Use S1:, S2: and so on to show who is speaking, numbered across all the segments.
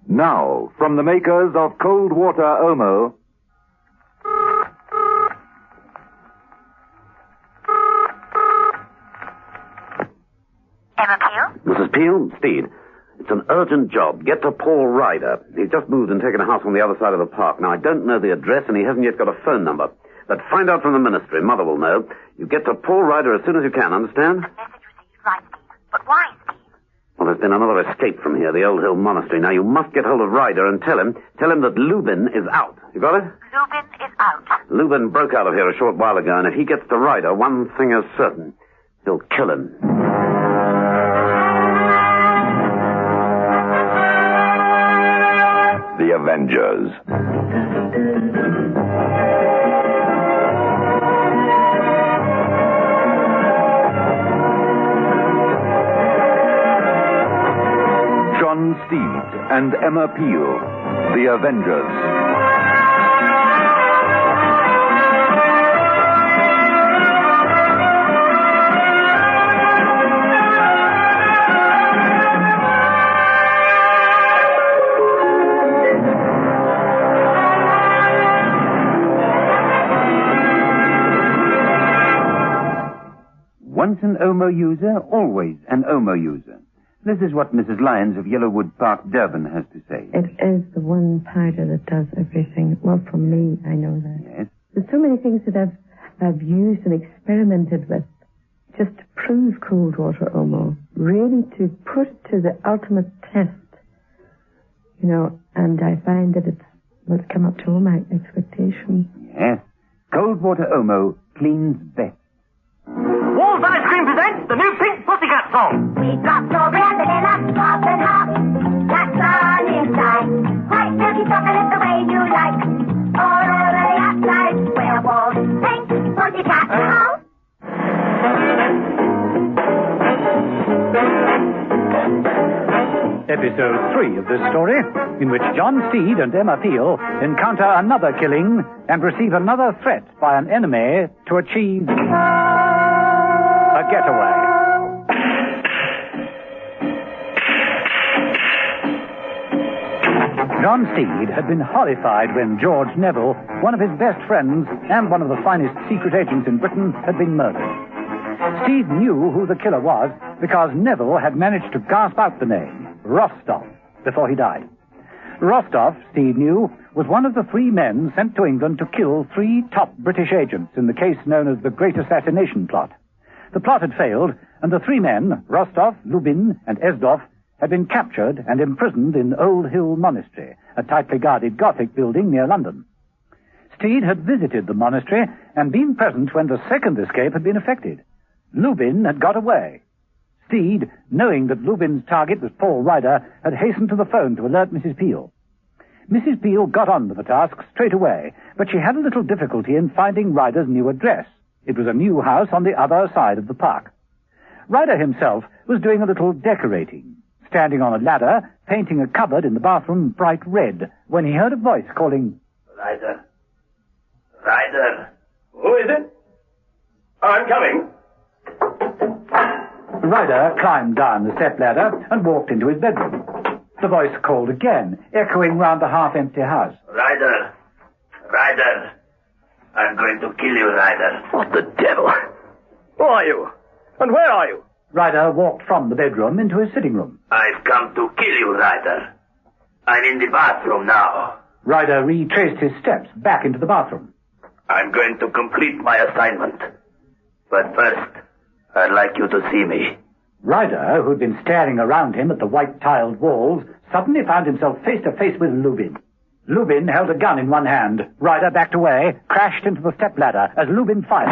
S1: Now, from the makers of Cold Water Omo...
S2: Emma Peel?
S3: Mrs. Peel, Steed. It's an urgent job. Get to Paul Ryder. He's just moved and taken a house on the other side of the park. Now, I don't know the address, and he hasn't yet got a phone number. But find out from the ministry. Mother will know. You get to Paul Ryder as soon as you can, understand?
S2: Message received. Right, Steve. But why, Steve?
S3: Well, there's been another escape from here, the Old Hill Monastery. Now, you must get hold of Ryder and tell him that Lubin is out. You got it?
S2: Lubin is out.
S3: Lubin broke out of here a short while ago, and if he gets to Ryder, one thing is certain. He'll kill him.
S1: The Avengers. John Steed and Emma Peel, The Avengers.
S4: Once an Omo user, always an Omo user. This is what Mrs. Lyons of Yellowwood Park, Durban, has to say.
S5: It is the one powder that does everything. Well, for me, I know that.
S4: Yes.
S5: There's so many things that I've used and experimented with just to prove cold water Omo. Really to put it to the ultimate test. You know, and I find that it's come up to all my expectations.
S4: Yes. Cold water Omo cleans best.
S6: Walls Ice Cream presents the new Pink Pussycat song.
S2: We got strawberry and vanilla, top and hop. That's on inside. White milky chocolate the way you like. All over the outside. Where walls Pink Pussycat house.
S7: Episode 3 of this story, in which John Steed and Emma Peel encounter another killing and receive another threat by an enemy to achieve a getaway. John Steed had been horrified when George Neville, one of his best friends and one of the finest secret agents in Britain, had been murdered. Steed knew who the killer was because Neville had managed to gasp out the name, Rostov, before he died. Rostov, Steed knew, was one of the 3 men sent to England to kill 3 top British agents in the case known as the Great Assassination Plot. The plot had failed, and the 3 men, Rostov, Lubin, and Esdov, had been captured and imprisoned in Old Hill Monastery, a tightly guarded Gothic building near London. Steed had visited the monastery and been present when the second escape had been effected. Lubin had got away. Steed, knowing that Lubin's target was Paul Ryder, had hastened to the phone to alert Mrs. Peel. Mrs. Peel got on with the task straight away, but she had a little difficulty in finding Ryder's new address. It was a new house on the other side of the park. Ryder himself was doing a little decorating, standing on a ladder, painting a cupboard in the bathroom bright red, when he heard a voice calling,
S6: Ryder. Ryder. Who is it? I'm coming.
S7: Ryder climbed down the stepladder and walked into his bedroom. The voice called again, echoing round the half-empty house.
S6: Ryder. Ryder. I'm going to kill you, Ryder. What the devil? Who are you? And where are you?
S7: Ryder walked from the bedroom into his sitting room.
S6: I've come to kill you, Ryder. I'm in the bathroom now.
S7: Ryder retraced his steps back into the bathroom.
S6: I'm going to complete my assignment. But first, I'd like you to see me.
S7: Ryder, who'd been staring around him at the white-tiled walls, suddenly found himself face to face with Lubin. Lubin held a gun in one hand. Ryder backed away, crashed into the stepladder as Lubin fired.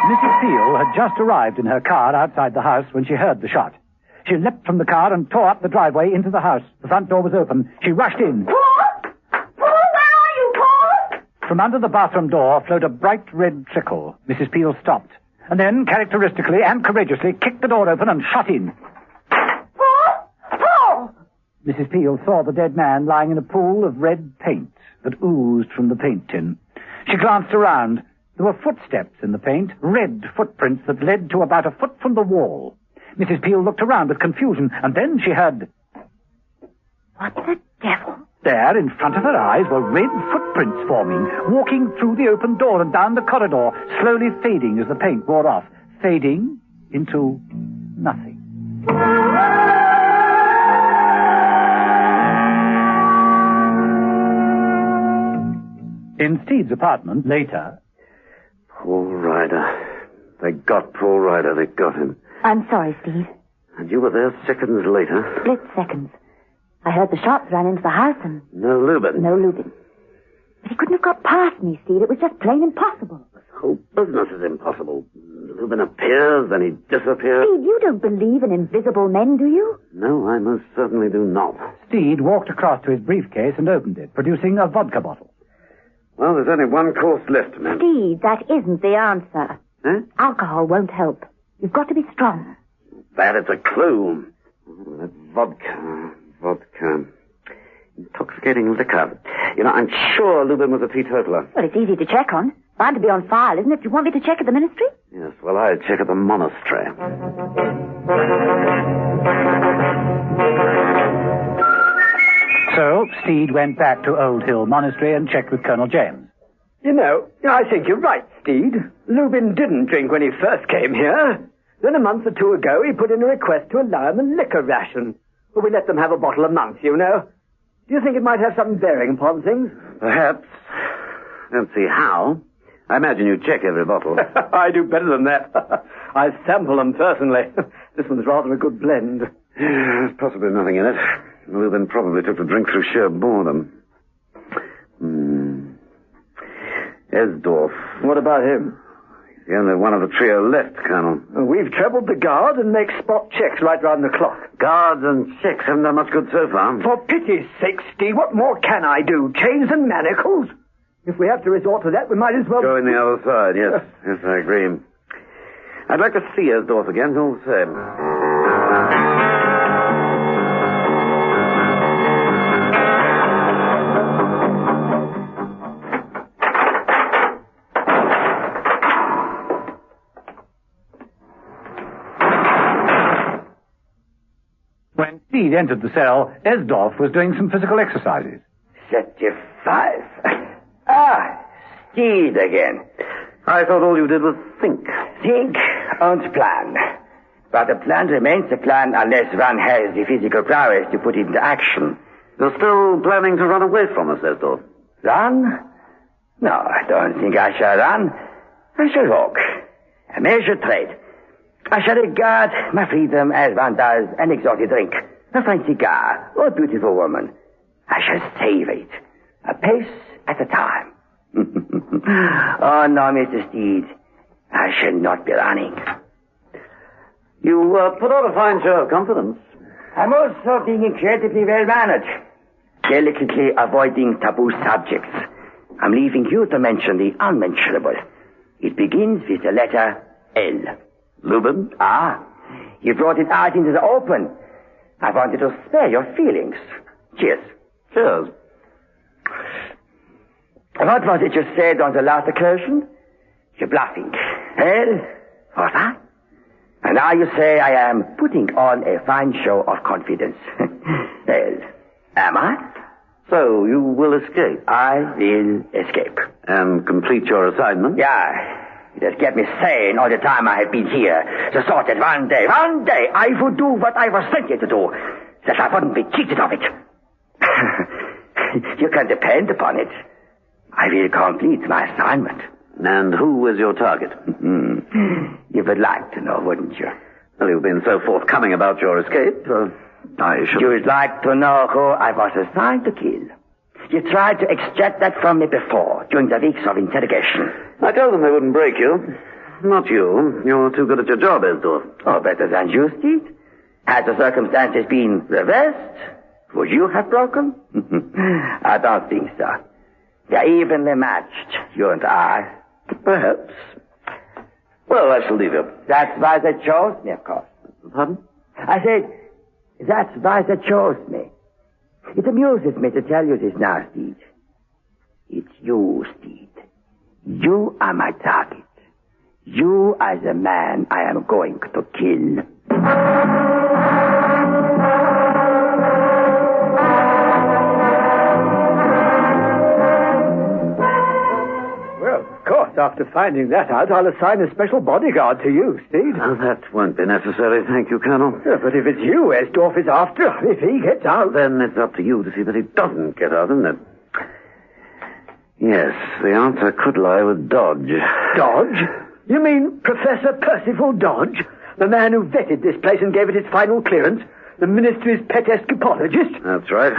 S7: Mrs. Peel had just arrived in her car outside the house when she heard the shot. She leapt from the car and tore up the driveway into the house. The front door was open. She rushed in.
S2: Paul! Paul, where are you, Paul?
S7: From under the bathroom door flowed a bright red trickle. Mrs. Peel stopped, and then, characteristically and courageously, kicked the door open and shot in.
S2: Paul! Paul!
S7: Mrs. Peel saw the dead man lying in a pool of red paint that oozed from the paint tin. She glanced around. There were footsteps in the paint, red footprints that led to about a foot from the wall. Mrs. Peel looked around with confusion, and then she heard...
S2: What the devil?
S7: There, in front of her eyes, were red footprints forming, walking through the open door and down the corridor, slowly fading as the paint wore off, fading into nothing. In Steed's apartment, later...
S3: Paul Ryder. They got Paul Ryder. They got him.
S8: I'm sorry, Steve.
S3: And you were there seconds later?
S8: Split seconds. I heard the shots ran into the house and...
S3: No Lubin.
S8: No Lubin. But he couldn't have got past me, Steve. It was just plain impossible.
S3: This whole business is impossible. Lubin appears, then he disappears.
S8: Steve, you don't believe in invisible men, do you?
S3: No, I most certainly do not.
S7: Steed walked across to his briefcase and opened it, producing a vodka bottle.
S3: Well, there's only one course left, ma'am.
S8: Steve, that isn't the answer.
S3: Huh?
S8: Alcohol won't help. You've got to be strong.
S3: That is a clue. Oh, that vodka. Intoxicating liquor. You know, I'm sure Lubin was a teetotaler.
S8: Well, it's easy to check on. Bound to be on file, isn't it? Do you want me to check at the ministry?
S3: Yes, well, I'll check at the monastery.
S7: So, Steed went back to Old Hill Monastery and checked with Colonel James.
S6: You know, I think you're right, Steed. Lubin didn't drink when he first came here. Then a month or two ago, he put in a request to allow him a liquor ration. But we let them have a bottle a month, you know. Do you think it might have some bearing upon things?
S3: Perhaps. Don't see how. I imagine you check every bottle.
S6: I do better than that. I sample them personally. This one's rather a good blend.
S3: There's possibly nothing in it. Lubin probably took the drink through sheer boredom. Esdorf.
S6: What about him?
S3: He's the only one of the trio left, Colonel.
S6: We've trebled the guard and make spot checks right round the clock.
S3: Guards and checks haven't done much good so far.
S6: For pity's sake, Steve, what more can I do? Chains and manacles? If we have to resort to that, we might as well...
S3: Go in the other side, yes. Yes, I agree. I'd like to see Esdorf again, all the same.
S7: When Steed entered the cell, Esdorf was doing some physical exercises.
S9: 35. Ah, Steed again.
S3: I thought all you did was think.
S9: Think and plan. But a plan remains a plan unless one has the physical prowess to put it into action.
S3: You're still planning to run away from us, Esdorf?
S9: Run? No, I don't think I shall run. I shall walk. A measured trade. I shall regard my freedom as one does an exotic drink, a fine cigar, or a beautiful woman. I shall savor it, a pace at a time. Oh, no, Mr. Steed. I shall not be running.
S3: You put on a fine show of confidence.
S9: I'm also being incredibly well-mannered, delicately avoiding taboo subjects. I'm leaving you to mention the unmentionable. It begins with the letter L.
S3: Lubin?
S9: Ah, you brought it out into the open. I wanted to spare your feelings. Cheers.
S3: Cheers.
S9: What was it you said on the last occasion? You're bluffing. Well, what's that? And now you say I am putting on a fine show of confidence. Well, am I?
S3: So, you will escape?
S9: I will escape.
S3: And complete your assignment?
S9: Yeah. It has kept me sane all the time I have been here. The thought that one day, I would do what I was sent here to do. That I wouldn't be cheated of it. You can depend upon it. I will complete my assignment.
S3: And who is your target?
S9: You would like to know, wouldn't you?
S3: Well, you've been so forthcoming about your escape. I should...
S9: You would like to know who I was assigned to kill. You tried to extract that from me before, during the weeks of interrogation.
S3: I told them they wouldn't break you. Not you. You're too good at your job, Esdorf.
S9: Oh, better than you, Steve. Had the circumstances been reversed, would you have broken? I don't think so. We're evenly matched, you and I.
S3: Perhaps. Well, I shall leave you.
S9: That's why they chose me, of course.
S3: Pardon?
S9: I said, that's why they chose me. It amuses me to tell you this now, Steed. It's you, Steed. You are my target. You are the man I am going to kill.
S6: Well, of course, after finding that out, I'll assign a special bodyguard to you, Steed.
S3: Oh, that won't be necessary, thank you, Colonel.
S6: Yeah, but if it's you Esdorf is after, if he gets out...
S3: Then it's up to you to see that he doesn't get out, isn't it? Yes, the answer could lie with Dodge.
S6: Dodge? You mean Professor Percival Dodge? The man who vetted this place and gave it its final clearance? The ministry's pet escapologist?
S3: That's right.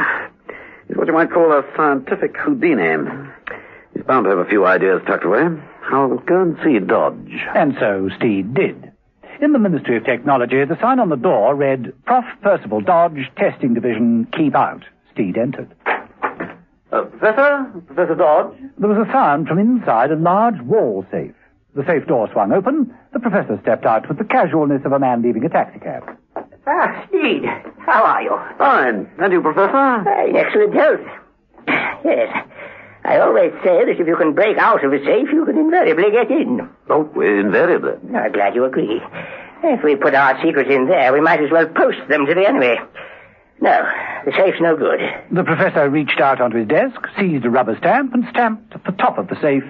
S3: He's what you might call a scientific Houdini. He's bound to have a few ideas tucked away. I'll go and see Dodge.
S7: And so Steed did. In the Ministry of Technology, the sign on the door read, Prof. Percival Dodge, Testing Division, keep out. Steed entered.
S3: Professor Dodge?
S7: There was a sound from inside a large wall safe. The safe door swung open. The professor stepped out with the casualness of a man leaving a taxicab.
S9: Ah, Steed, how are you?
S3: Fine. And you, Professor?
S9: In excellent health. Yes. I always say that if you can break out of a safe, you can invariably get in.
S3: Oh, invariably.
S9: I'm glad you agree. If we put our secrets in there, we might as well post them to the enemy. No, the safe's no good.
S7: The professor reached out onto his desk, seized a rubber stamp, and stamped at the top of the safe,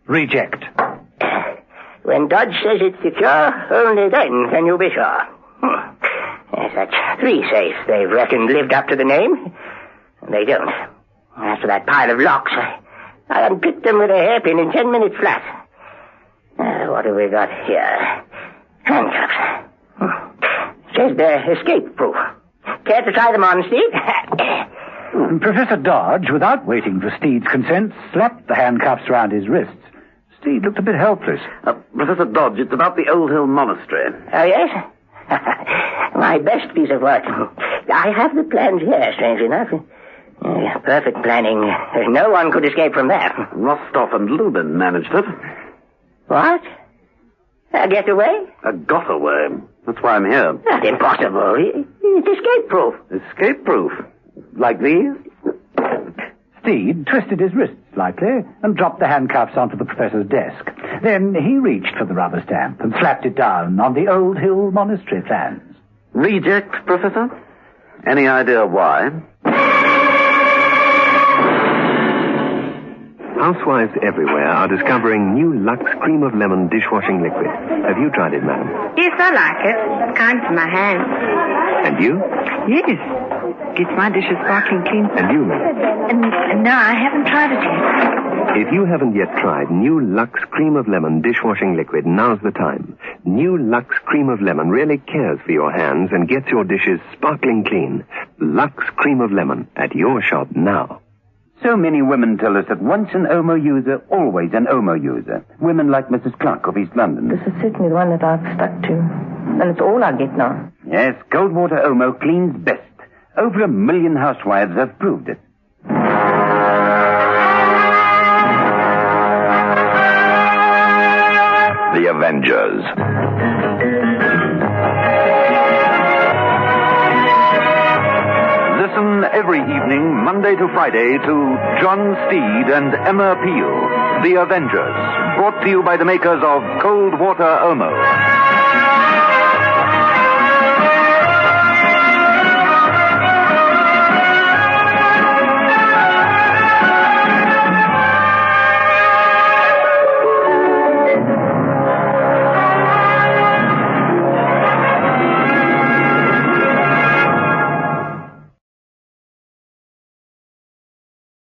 S7: Reject.
S9: When Dodge says it's secure, only then can you be sure. Yes, that's 3 safes they've reckoned lived up to the name. And they don't. As for that pile of locks, I unpicked them with a hairpin in 10 minutes flat. What have we got here? Handcuffs. Says they're escape-proof. Care to try them on, Steve?
S7: Professor Dodge, without waiting for Steed's consent, slapped the handcuffs round his wrists. Steed looked a bit helpless.
S3: Professor Dodge, it's about the Old Hill Monastery.
S9: Oh, yes? My best piece of work. I have the plans here, strangely enough. Perfect planning. No one could escape from that.
S3: Rostov and Lubin managed it.
S9: What? A getaway?
S3: Got away. That's why I'm here.
S9: That's impossible. It's escape-proof.
S3: Escape-proof? Like these?
S7: Steed twisted his wrists slightly and dropped the handcuffs onto the professor's desk. Then he reached for the rubber stamp and slapped it down on the Old Hill Monastery plans.
S3: Reject, Professor? Any idea why?
S10: Housewives everywhere are discovering new Lux Cream of Lemon dishwashing liquid. Have you tried it, madam?
S11: Yes, I like it. It's kind to my hands.
S10: And you?
S11: Yes. Gets my dishes sparkling clean.
S10: And you, madam?
S11: No, I haven't tried it yet.
S10: If you haven't yet tried new Lux Cream of Lemon dishwashing liquid, now's the time. New Lux Cream of Lemon really cares for your hands and gets your dishes sparkling clean. Lux Cream of Lemon at your shop now.
S4: So many women tell us that once an Omo user, always an Omo user. Women like Mrs. Clark of East London.
S5: This is certainly the one that I've stuck to. And it's all I get now.
S4: Yes, Coldwater Omo cleans best. Over 1 million housewives have proved it.
S1: The Avengers. Listen every evening, Monday to Friday, to John Steed and Emma Peel, The Avengers, brought to you by the makers of Cold Water Omo.